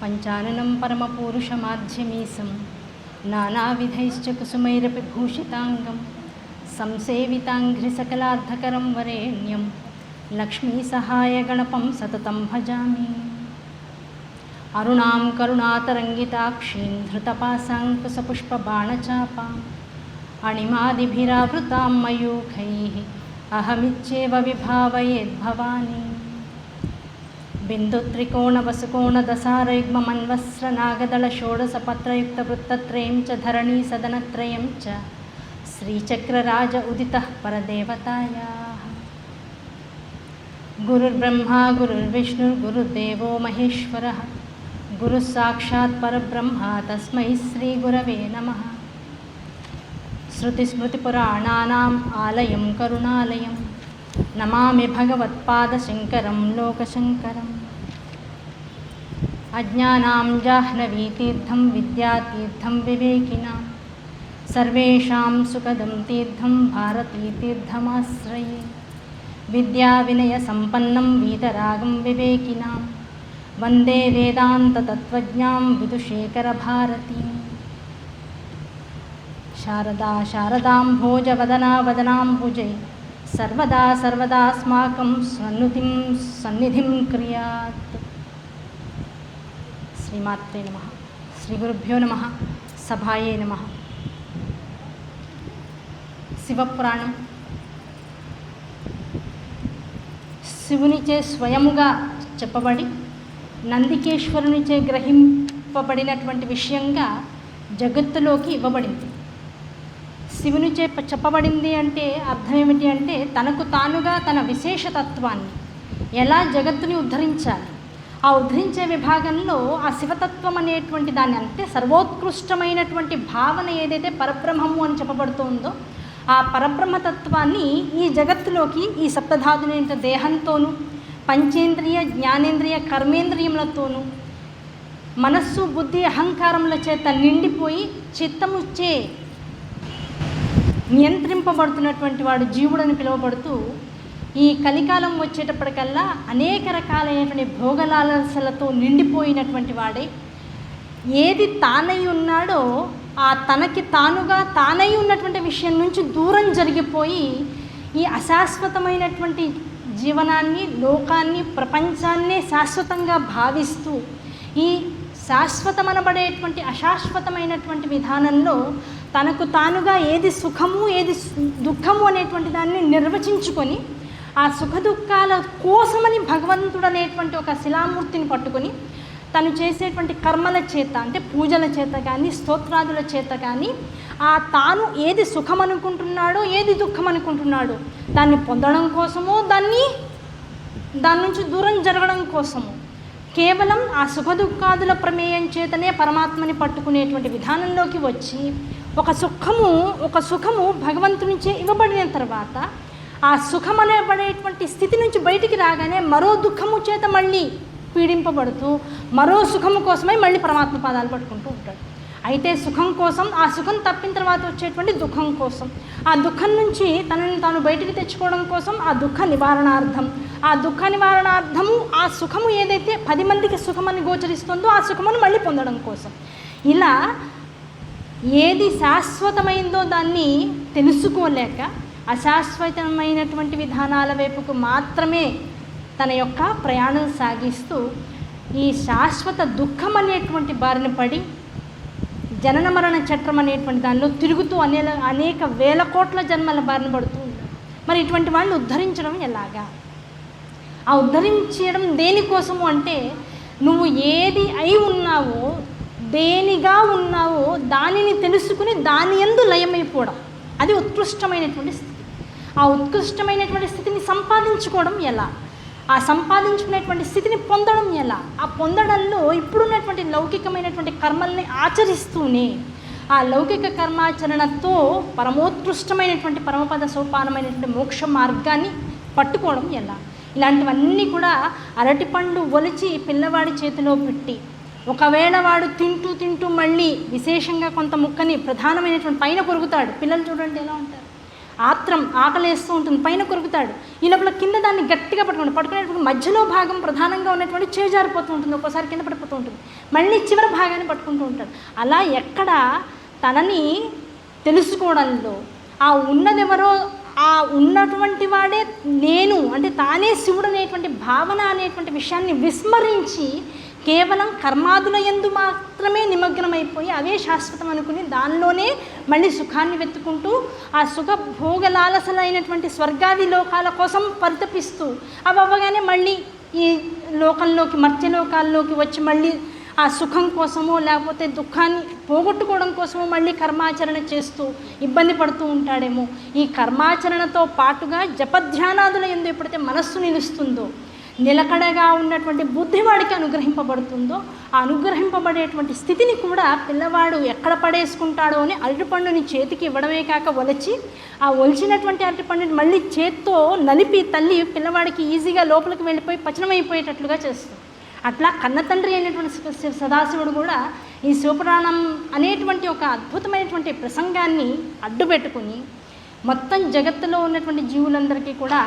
పంచాననం పరమపూరుషమాధ్యమీశం నానావిధైశ్చ కుసుమైరపి భూషితాంగం సంసేవితాంఘ్రి సకలార్థకరం వరేణ్యం లక్ష్మీసహాయగణపం సతతం భజామి. అరుణాం కరుణాతరంగితాక్షీం ధృతపాశాంకుశపుష్పబాణచాపాం అణిమాదిభిరావృతాం మయూఖైః అహమిచ్చేవ విభావయేద్భవాని. బిందుత్రికోణవసుకోణదశారయుగ్మమన్వస్రనాగదళ షోడశపత్రయుక్తవృత్తత్రయం చ ధరణీ సదనత్రయం చ శ్రీచక్రరాజ ఉదితః పరదేవతాయాః. గురుర్బ్రహ్మా గురుర్విష్ణుర్గురుర్దేవో మహేశ్వరః గురుః సాక్షాత్ పరబ్రహ్మ తస్మై శ్రీగురవే నమః. శృతిస్మృతిపురాణానాం ఆలయం కరుణాలయం నమామి భగవత్పాదశంకరం లోకశంకరం. అజ్ఞానాం జాహ్నవీతీర్థం విద్యాతీర్థం వివేకినాం సర్వేషాం సుఖదం తీర్థం భారతీతీర్థమాశ్రయే. విద్యావినయసంపన్నం వీతరాగం వివేకినాం వందే వేదాంతతత్త్వజ్ఞాం విదుషేఖరభారతీం. శారదా శారదాంభోజవదనా వదనాంబుజై సర్వదా సర్వదాస్మాకం సన్నిధిం క్రియాత్. శ్రీమాత్రే నమః. శ్రీ గురుభ్యో నమః. సభాయే నమః. శివపురాణం శివునిచే స్వయముగా చెప్పబడి నందికేశ్వరునిచే గ్రహింపబడినటువంటి విషయంగా జగత్తులోకి ఇవ్వబడింది. శివునిచే చెప్పబడింది అంటే అర్థం ఏమిటి అంటే తనకు తానుగా తన విశేషతత్వాన్ని ఎలా జగత్తుని ఉద్ధరించాలి, ఆ ఉద్ధరించే విభాగంలో ఆ శివతత్వం అనేటువంటి దాన్ని అంటే సర్వోత్కృష్టమైనటువంటి భావన ఏదైతే పరబ్రహ్మము అని చెప్పబడుతుందో ఆ పరబ్రహ్మతత్వాన్ని ఈ జగత్తులోకి ఈ సప్తధాతులైన దేహంతోనూ పంచేంద్రియ జ్ఞానేంద్రియ కర్మేంద్రియములతోనూ మనస్సు బుద్ధి అహంకారముల చేత నిండిపోయి చిత్తముచ్చే నియంత్రింపబడుతున్నటువంటి వాడు జీవుడని పిలువబడుతూ ఈ కలికాలం వచ్చేటప్పటికల్లా అనేక రకాలైనటువంటి భోగలాలసలతో నిండిపోయినటువంటి వాడే ఏది తానై ఉన్నాడో ఆ తనకి తానుగా తానై ఉన్నటువంటి విషయం నుంచి దూరం జరిగిపోయి ఈ అశాశ్వతమైనటువంటి జీవనాన్ని లోకాన్ని ప్రపంచాన్నే శాశ్వతంగా భావిస్తూ ఈ శాశ్వతమనబడేటువంటి అశాశ్వతమైనటువంటి విధానంలో తనకు తానుగా ఏది సుఖము ఏది దుఃఖము అనేటువంటి దాన్ని నిర్వచించుకొని ఆ సుఖ దుఃఖాల కోసమని భగవంతుడు అనేటువంటి ఒక శిలామూర్తిని పట్టుకొని తను చేసేటువంటి కర్మల చేత అంటే పూజల చేత కానీ స్తోత్రాదుల చేత కానీ ఆ తాను ఏది సుఖం అనుకుంటున్నాడో ఏది దుఃఖం అనుకుంటున్నాడో దాన్ని పొందడం కోసమో దాని నుంచి దూరం జరగడం కోసము కేవలం ఆ సుఖ దుఃఖాదుల ప్రమేయం చేతనే పరమాత్మని పట్టుకునేటువంటి విధానంలోకి వచ్చి ఒక సుఖము భగవంతునిచే ఇవ్వబడిన తర్వాత ఆ సుఖం అనేబడేటువంటి స్థితి నుంచి బయటికి రాగానే మరో దుఃఖము చేత మళ్ళీ పీడింపబడుతూ మరో సుఖము కోసమై మళ్ళీ పరమాత్మ పాదాలు పట్టుకుంటూ ఉంటాడు. అయితే సుఖం కోసం ఆ సుఖం తప్పిన తర్వాత వచ్చేటువంటి దుఃఖం కోసం ఆ దుఃఖం నుంచి తనని తాను బయటికి తెచ్చుకోవడం కోసం ఆ దుఃఖ నివారణార్థము ఆ సుఖము ఏదైతే 10 మందికి సుఖమని గోచరిస్తుందో ఆ సుఖమును మళ్ళీ పొందడం కోసం ఇలా ఏది శాశ్వతమైందో దాన్ని తెలుసుకోలేక అశాశ్వతమైనటువంటి విధానాల వైపుకు మాత్రమే తన యొక్క ప్రయాణం సాగిస్తూ ఈ శాశ్వత దుఃఖం అనేటువంటి బారిన పడి జనన మరణ చట్రం అనేటువంటి దానిలో తిరుగుతూ అనేక వేల కోట్ల జన్మల బారిన పడుతూ ఉన్నారు. మరి ఇటువంటి వాళ్ళు ఉద్ధరించడం ఎలాగా? ఆ ఉద్ధరించడం దేనికోసము అంటే నువ్వు ఏది అయి ఉన్నావో దేనిగా ఉన్నావో దానిని తెలుసుకుని దాని యందు లయమైపోవడం అది ఉత్కృష్టమైనటువంటి స్థితి. ఆ ఉత్కృష్టమైనటువంటి స్థితిని సంపాదించుకోవడం ఎలా, ఆ సంపాదించుకునేటువంటి స్థితిని పొందడం ఎలా, ఆ పొందడంలో ఇప్పుడున్నటువంటి లౌకికమైనటువంటి కర్మల్ని ఆచరిస్తూనే ఆ లౌకిక కర్మాచరణతో పరమోత్కృష్టమైనటువంటి పరమపద సోపానమైనటువంటి మోక్ష మార్గాన్ని పట్టుకోవడం ఎలా, ఇలాంటివన్నీ కూడా అరటిపండు ఒలిచి పిల్లవాడి చేతిలో పెట్టి ఒకవేళ వాడు తింటూ మళ్ళీ విశేషంగా కొంత ముక్కని ప్రధానమైనటువంటి పైన కొరుకుతాడు. పిల్లలు చూడండి ఎలా ఉంటారు. ఆత్రం ఆకలేస్తూ ఉంటుంది, పైన కొరుకుతాడు. ఈ లోపల కింద దాన్ని గట్టిగా పట్టుకునేటప్పుడు మధ్యలో భాగం ప్రధానంగా ఉన్నటువంటి చేజారిపోతూ ఉంటుంది, ఒక్కోసారి కింద పడిపోతూ ఉంటుంది, మళ్ళీ చివరి భాగాన్ని పట్టుకుంటూ ఉంటాడు. అలా ఎక్కడ తనని తెలుసుకోవడంలో ఆ ఉన్నదెవరో, ఆ ఉన్నటువంటి వాడే నేను అంటే తానే శివుడు అనేటువంటి భావన అనేటువంటి విషయాన్ని విస్మరించి కేవలం కర్మాదుల యందు మాత్రమే నిమగ్నమైపోయి అవే శాశ్వతం అనుకుని దానిలోనే మళ్ళీ సుఖాన్ని వెతుకుంటూ ఆ సుఖ భోగలాలసలైనటువంటి స్వర్గాది లోకాల కోసం పరితపిస్తూ అవి అవ్వగానే మళ్ళీ ఈ లోకంలోకి మర్త్యలోకాల్లోకి వచ్చి మళ్ళీ ఆ సుఖం కోసమో లేకపోతే దుఃఖాన్ని పోగొట్టుకోవడం కోసమో మళ్ళీ కర్మాచరణ చేస్తూ ఇబ్బంది పడుతూ ఉంటాడేమో. ఈ కర్మాచరణతో పాటుగా జపధ్యానాదుల యందు ఎప్పుడైతే మనస్సు నిలుస్తుందో, నిలకడగా ఉన్నటువంటి బుద్ధి వాడికి అనుగ్రహింపబడుతుందో, ఆ అనుగ్రహింపబడేటువంటి స్థితిని కూడా పిల్లవాడు ఎక్కడ పడేసుకుంటాడో అని అరటిపండుని చేతికి ఇవ్వడమే కాక ఒలిచి, ఆ ఒలిచినటువంటి అరటిపండుని మళ్ళీ చేత్తో నలిపి తల్లి పిల్లవాడికి ఈజీగా లోపలికి వెళ్ళిపోయి పచనమైపోయేటట్లుగా చేస్తుంది. అట్లా కన్నతండ్రి అయినటువంటి సదాశివుడు కూడా ఈ శివపురాణం అనేటువంటి ఒక అద్భుతమైనటువంటి ప్రసంగాన్ని అడ్డుపెట్టుకుని మొత్తం జగత్తులో ఉన్నటువంటి జీవులందరికీ కూడా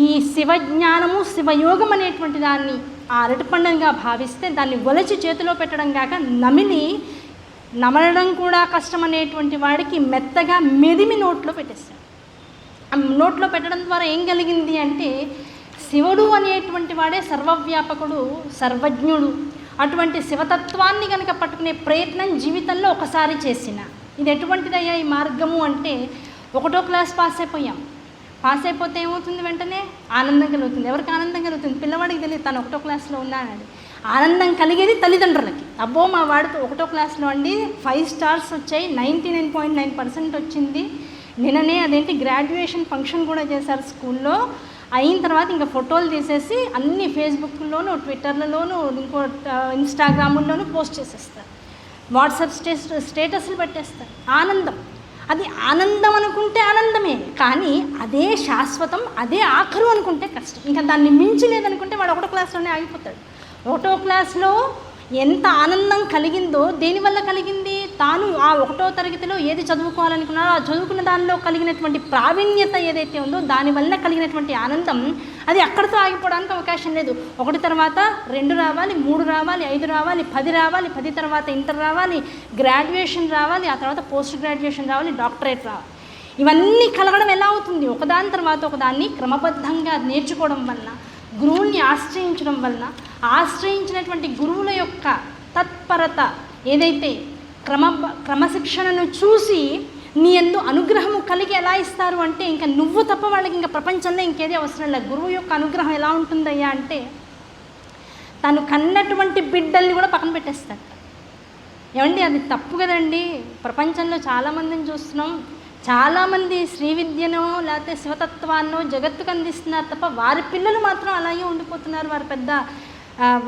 ఈ శివజ్ఞానము శివయోగం అనేటువంటి దాన్ని ఆ అరటిపండుగా భావిస్తే దాన్ని ఒలచి చేతిలో పెట్టడం కాక నమలడం కూడా కష్టం అనేటువంటి వాడికి మెత్తగా మెదిమి నోట్లో పెట్టేస్తాడు. ఆ నోట్లో పెట్టడం ద్వారా ఏం కలిగింది అంటే శివుడు అనేటువంటి వాడే సర్వవ్యాపకుడు, సర్వజ్ఞుడు. అటువంటి శివతత్వాన్ని కనుక పట్టుకునే ప్రయత్నం జీవితంలో ఒకసారి చేసిన ఇది ఎటువంటిదయ్యా ఈ మార్గము అంటే, 1వ క్లాస్ పాస్ అయిపోయాం. పాస్ అయిపోతే ఏమవుతుంది? వెంటనే ఆనందం కలుగుతుంది. ఎవరికి ఆనందం కలుగుతుంది? పిల్లవాడికి తెలియదు తను 1వ క్లాస్లో ఉన్నానని. ఆనందం కలిగేది తల్లిదండ్రులకి. అబ్బో మా వాడితో 1వ క్లాస్లో అండి 5 స్టార్స్ వచ్చాయి, 99.9% వచ్చింది. నిన్ననే అదేంటి గ్రాడ్యుయేషన్ ఫంక్షన్ కూడా చేశారు స్కూల్లో. అయిన తర్వాత ఇంకా ఫోటోలు తీసేసి అన్ని ఫేస్బుక్లోను, ట్విట్టర్లలోను, ఇంకో ఇన్స్టాగ్రాముల్లోనూ పోస్ట్ చేసేస్తారు, వాట్సాప్ స్టేటస్లు పెట్టేస్తారు. ఆనందం, అది ఆనందం అనుకుంటే ఆనందమే, కానీ అదే శాశ్వతం, అదే ఆఖరు అనుకుంటే కష్టం. ఇంకా దాన్ని మించి లేదనుకుంటే వాడు 1వ క్లాస్లోనే ఆగిపోతాడు. 1వ క్లాస్లో ఎంత ఆనందం కలిగిందో దేనివల్ల కలిగింది? తాను ఆ 1వ తరగతిలో ఏది చదువుకోవాలనుకున్నారో ఆ చదువుకున్న దానిలో కలిగినటువంటి ప్రావీణ్యత ఏదైతే ఉందో దానివల్ల కలిగినటువంటి ఆనందం అది అక్కడితో ఆగిపోవడానికి అవకాశం లేదు. 1 తర్వాత 2 రావాలి, 3 రావాలి, 5 రావాలి, 10 రావాలి, 10 తర్వాత ఇంటర్ రావాలి, గ్రాడ్యుయేషన్ రావాలి, ఆ తర్వాత పోస్ట్ గ్రాడ్యుయేషన్ రావాలి, డాక్టరేట్ రావాలి. ఇవన్నీ కలగడం ఎలా అవుతుంది? ఒకదాని తర్వాత ఒకదాన్ని క్రమబద్ధంగా నేర్చుకోవడం వల్ల, గురువుల్ని ఆశ్రయించడం వలన, ఆశ్రయించినటువంటి గురువుల యొక్క తత్పరత ఏదైతే క్రమశిక్షణను చూసి నీ యందు అనుగ్రహము కలిగి ఎలా ఇస్తారు అంటే, ఇంకా నువ్వు తప్ప వాళ్ళకి ఇంకా ప్రపంచంలో ఇంకేదే అవసరం లేదు. గురువు యొక్క అనుగ్రహం ఎలా ఉంటుందయ్యా అంటే, తను కన్నటువంటి బిడ్డల్ని కూడా పక్కన పెట్టేస్తాడు. ఏమండి అది తప్పు కదండి. ప్రపంచంలో చాలామందిని చూస్తున్నాం, చాలామంది శ్రీ విద్యనో లేకపోతే శివతత్వాన్నో జగత్తుకు అందిస్తున్నారు తప్ప వారి పిల్లలు మాత్రం అలాగే ఉండిపోతున్నారు. వారి పెద్ద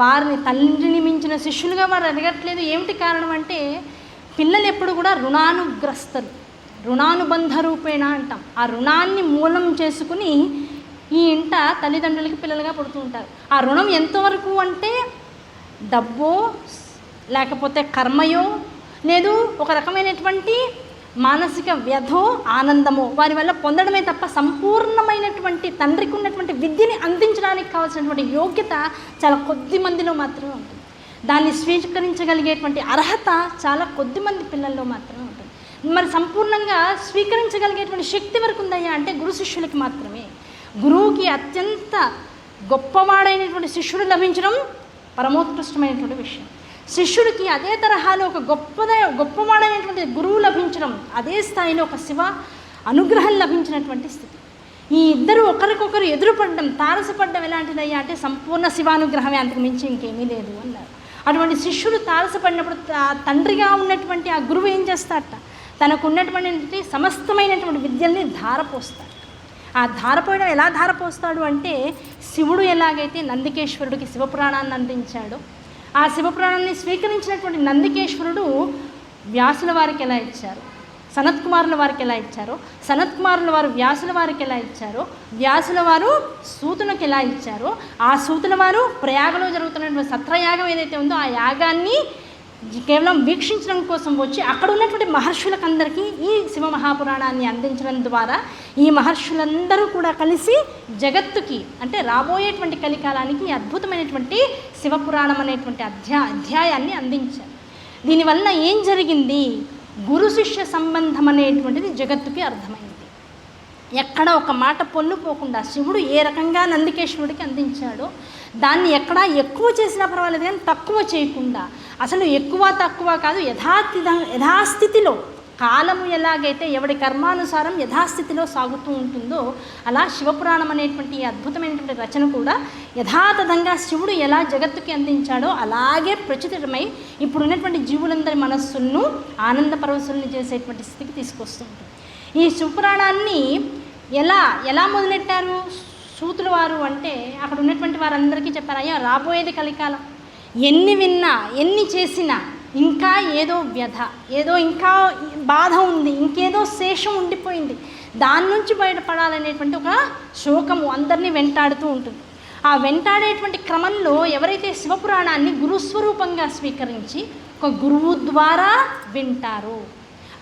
వారిని తండ్రిని మించిన శిష్యులుగా వారు ఎదగట్లేదు. ఏమిటి కారణం అంటే, పిల్లలు ఎప్పుడు కూడా రుణానుగ్రస్తలు, రుణానుబంధ రూపేణ అంటాం. ఆ రుణాన్ని మూలం చేసుకుని ఈ ఇంట తల్లిదండ్రులకి పిల్లలుగా పుడుతూ ఉంటారు. ఆ రుణం ఎంతవరకు అంటే డబ్బో లేకపోతే కర్మయో లేదు ఒక రకమైనటువంటి మానసిక వ్యధో ఆనందమో వారి వల్ల పొందడమే తప్ప సంపూర్ణమైనటువంటి తండ్రికి ఉన్నటువంటి విద్యని అందించడానికి కావాల్సినటువంటి యోగ్యత చాలా కొద్ది మందిలో మాత్రమే ఉంటుంది. దాన్ని స్వీకరించగలిగేటువంటి అర్హత చాలా కొద్ది మంది పిల్లల్లో మాత్రమే ఉంటుంది. మరి సంపూర్ణంగా స్వీకరించగలిగేటువంటి శక్తి వరకు ఉందయ్యా అంటే గురు శిష్యులకి మాత్రమే. గురువుకి అత్యంత గొప్పవాడైనటువంటి శిష్యుడు లభించడం పరమోత్కృష్టమైనటువంటి విషయం. శిష్యుడికి అదే తరహాలో ఒక గొప్పవాడైనటువంటి గురువు లభించడం, అదే స్థాయిలో ఒక శివ అనుగ్రహం లభించినటువంటి స్థితి. ఈ ఇద్దరు ఒకరికొకరు ఎదురుపడడం, తారసపడడం ఎలాంటిదయ్యా అంటే సంపూర్ణ శివానుగ్రహమే, అంతకు మించి ఇంకేమీ లేదు అన్నారు. అటువంటి శిష్యుడు తారసపడినప్పుడు తండ్రిగా ఉన్నటువంటి ఆ గురువు ఏం చేస్తాడట, తనకు ఉన్నటువంటి సమస్తమైనటువంటి విద్యల్ని ధారపోస్తాడు. ఆ ధారపోయడం ఎలా ధారపోస్తాడు అంటే, శివుడు ఎలాగైతే నందికేశ్వరుడికి శివపురాణాన్ని అందించాడో, ఆ శివపురాణాన్ని స్వీకరించినటువంటి నందికేశ్వరుడు వ్యాసుల వారికి ఎలా ఇచ్చారు, సనత్కుమారుల వారికి ఎలా ఇచ్చారో, సనత్కుమారుల వారు వ్యాసుల వారికి ఎలా ఇచ్చారో, వ్యాసుల వారు సూతునికి ఎలా ఇచ్చారో, ఆ సూతుల వారు ప్రయాగలో జరుగుతున్నటువంటి సత్రయాగం ఏదైతే ఉందో ఆ యాగాన్ని కేవలం వీక్షించడం కోసం వచ్చి అక్కడ ఉన్నటువంటి మహర్షులకందరికీ ఈ శివ మహాపురాణాన్ని అందించడం ద్వారా ఈ మహర్షులందరూ కూడా కలిసి జగత్తుకి అంటే రాబోయేటువంటి కలికాలానికి అద్భుతమైనటువంటి శివపురాణం అనేటువంటి అధ్యాయాన్ని అందించారు. దీనివల్ల ఏం జరిగింది? గురు శిష్య సంబంధం అనేటువంటిది జగత్తుకి అర్థమైంది. ఎక్కడ ఒక మాట పొల్లుపోకుండా శివుడు ఏ రకంగా నందికేశ్వరుడికి అందించాడో దాన్ని ఎక్కడా ఎక్కువ చేసినా పర్వాలేదు కానీ తక్కువ చేయకుండా, అసలు ఎక్కువ తక్కువ కాదు, యథాస్థితిలో కాలము ఎలాగైతే ఎవడి కర్మానుసారం యథాస్థితిలో సాగుతూ ఉంటుందో అలా శివపురాణం అనేటువంటి ఈ అద్భుతమైనటువంటి రచన కూడా యథాతథంగా శివుడు ఎలా జగత్తుకి అందించాడో అలాగే ప్రచురితమై ఇప్పుడు ఉన్నటువంటి జీవులందరి మనస్సులను ఆనంద పరవశుల్ని చేసేటువంటి స్థితికి తీసుకొస్తుంటుంది. ఈ శివపురాణాన్ని ఎలా మొదలెట్టారు సూతుల వారు అంటే అక్కడ ఉన్నటువంటి వారందరికీ చెప్పారు, అయ్యా రాబోయేది కలికాలం, ఎన్ని విన్నా ఎన్ని చేసినా ఇంకా ఏదో వ్యధ, ఏదో ఇంకా బాధ ఉంది, ఇంకేదో శేషం ఉండిపోయింది, దాని నుంచి బయటపడాలనేటువంటి ఒక శోకము అందరినీ వెంటాడుతూ ఉంటుంది. ఆ వెంటాడేటువంటి క్రమంలో ఎవరైతే శివపురాణాన్ని గురుస్వరూపంగా స్వీకరించి ఒక గురువు ద్వారా వింటారో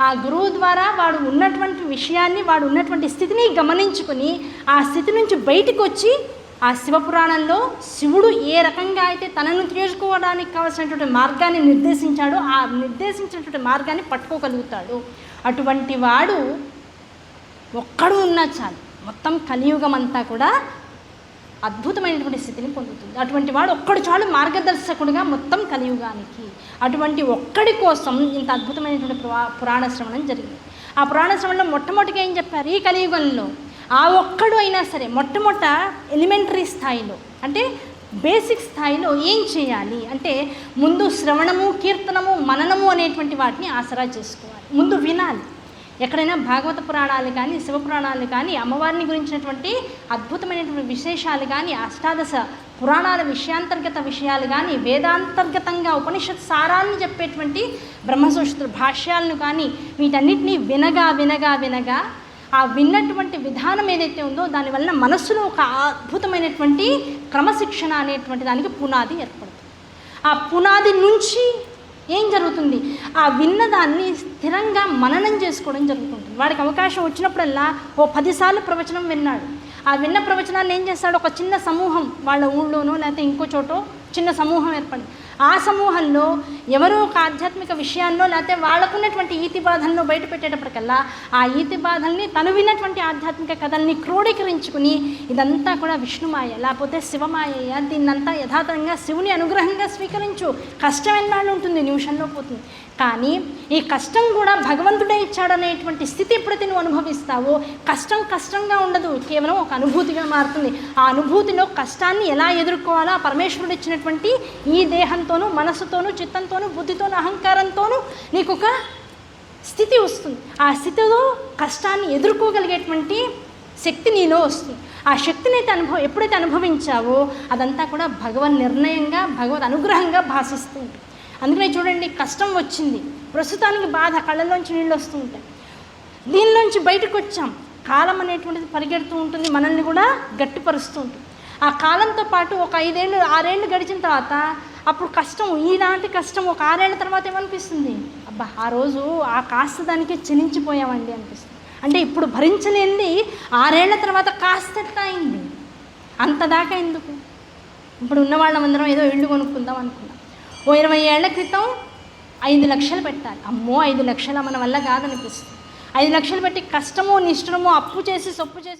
ఆ గురువు ద్వారా వాడు ఉన్నటువంటి విషయాన్ని, వాడు ఉన్నటువంటి స్థితిని గమనించుకొని ఆ స్థితి నుంచి బయటకు వచ్చి ఆ శివపురాణంలో శివుడు ఏ రకంగా అయితే తనను తీర్చుకోవడానికి కావాల్సినటువంటి మార్గాన్ని నిర్దేశించాడో ఆ నిర్దేశించినటువంటి మార్గాన్ని పట్టుకోగలుగుతాడు. అటువంటి వాడు ఒక్కడు ఉన్నా చాలు, మొత్తం కలియుగం అంతా కూడా అద్భుతమైనటువంటి స్థితిని పొందుతుంది. అటువంటి వాడు ఒక్కడు చాలు మార్గదర్శకుడిగా మొత్తం కలియుగానికి. అటువంటి ఒక్కడి కోసం ఇంత అద్భుతమైనటువంటి పురాణ శ్రవణం జరిగింది. ఆ పురాణ శ్రవణంలో మొట్టమొదటిగా ఏం చెప్పారు? ఈ కలియుగంలో ఆ ఒక్కడు అయినా సరే మొట్టమొదట ఎలిమెంటరీ స్థాయిలో అంటే బేసిక్ స్థాయిలో ఏం చేయాలి అంటే ముందు శ్రవణము, కీర్తనము, మననము అనేటువంటి వాటిని ఆసరా చేసుకోవాలి. ముందు వినాలి. ఎక్కడైనా భాగవత పురాణాలు కానీ శివపురాణాలు కానీ అమ్మవారిని గురించినటువంటి అద్భుతమైనటువంటి విశేషాలు కానీ అష్టాదశ పురాణాల విషయాంతర్గత విషయాలు కానీ వేదాంతర్గతంగా ఉపనిషత్ సారాన్ని చెప్పేటువంటి బ్రహ్మసూత్ర భాష్యాలను కానీ వీటన్నిటినీ వినగా వినగా వినగా ఆ విన్నటువంటి విధానం ఏదైతే ఉందో దానివల్ల మనస్సులో ఒక అద్భుతమైనటువంటి క్రమశిక్షణ అనేటువంటి దానికి పునాది ఏర్పడుతుంది. ఆ పునాది నుంచి ఏం జరుగుతుంది? ఆ విన్నదాన్ని స్థిరంగా మననం చేసుకోవడం జరుగుతుంటుంది. వాడికి అవకాశం వచ్చినప్పుడల్లా 10 సార్లు ప్రవచనం విన్నాడు. ఆ విన్న ప్రవచనాన్ని ఏం చేస్తాడు? ఒక చిన్న సమూహం వాళ్ళ ఊళ్ళోనో లేకపోతే ఇంకో చోటో చిన్న సమూహం ఏర్పడి ఆ సమూహంలో ఎవరో ఒక ఆధ్యాత్మిక విషయాల్లో లేకపోతే వాళ్ళకున్నటువంటి ఈతి బాధలను బయట పెట్టేటప్పటికల్లా ఆ ఈతి బాధల్ని తను విన్నటువంటి ఆధ్యాత్మిక కథల్ని క్రోడీకరించుకుని ఇదంతా కూడా విష్ణుమాయ లేకపోతే శివమాయ, దీన్నంతా యథాతథంగా శివుని అనుగ్రహంగా స్వీకరించు, కష్టం ఎన్నాళ్ళు ఉంటుంది, నిమిషంలో పోతుంది. కానీ ఈ కష్టం కూడా భగవంతుడే ఇచ్చాడనేటువంటి స్థితి ఎప్పుడైతే నువ్వు అనుభవిస్తావో కష్టం కష్టంగా ఉండదు, కేవలం ఒక అనుభూతిగా మారుతుంది. ఆ అనుభూతిలో కష్టాన్ని ఎలా ఎదుర్కోవాలో ఆ పరమేశ్వరుడు ఇచ్చినటువంటి ఈ దేహంతోనూ, మనస్సుతోనూ, చిత్తంతోనూ, బుద్ధితోనూ, అహంకారంతోనూ నీకు ఒక స్థితి వస్తుంది. ఆ స్థితిలో కష్టాన్ని ఎదుర్కోగలిగేటువంటి శక్తి నీలో వస్తుంది. ఆ శక్తిని అయితే ఎప్పుడైతే అనుభవించావో అదంతా కూడా భగవన్ నిర్ణయంగా, భగవద్ అనుగ్రహంగా భాషిస్తూ ఉంటుంది. అందుకనే చూడండి, కష్టం వచ్చింది, ప్రస్తుతానికి బాధ, కళ్ళల్లోంచి నీళ్ళు వస్తూ ఉంటాయి, దీనిలోంచి బయటకు వచ్చాం, కాలం అనేటువంటిది పరిగెడుతూ ఉంటుంది, మనల్ని కూడా గట్టిపరుస్తూ ఉంటుంది. ఆ కాలంతో పాటు ఒక 5 ఏళ్ళు 6 ఏళ్ళు గడిచిన తర్వాత అప్పుడు కష్టం, ఈనాటి కష్టం ఒక 6 ఏళ్ల తర్వాత ఏమనిపిస్తుంది? అబ్బా ఆ రోజు ఆ కాస్త దానికి చెలించిపోయామండి అనిపిస్తుంది. అంటే ఇప్పుడు భరించలేనిది 6 ఏళ్ల తర్వాత కాస్తట్లా అయింది. అంతదాకా ఎందుకు? ఇప్పుడు ఉన్న వాళ్ళమందరం ఏదో ఇళ్ళు కొనుక్కుందాం అనుకున్నాం. 20 ఏళ్ల క్రితం 5 లక్షలు పెట్టాలి. అమ్మో 5 లక్షల మన వల్ల కాదనిపిస్తుంది. 5 లక్షలు పెట్టి కష్టమో నిష్ఠురమో అప్పు చేసి సొప్పు చేసి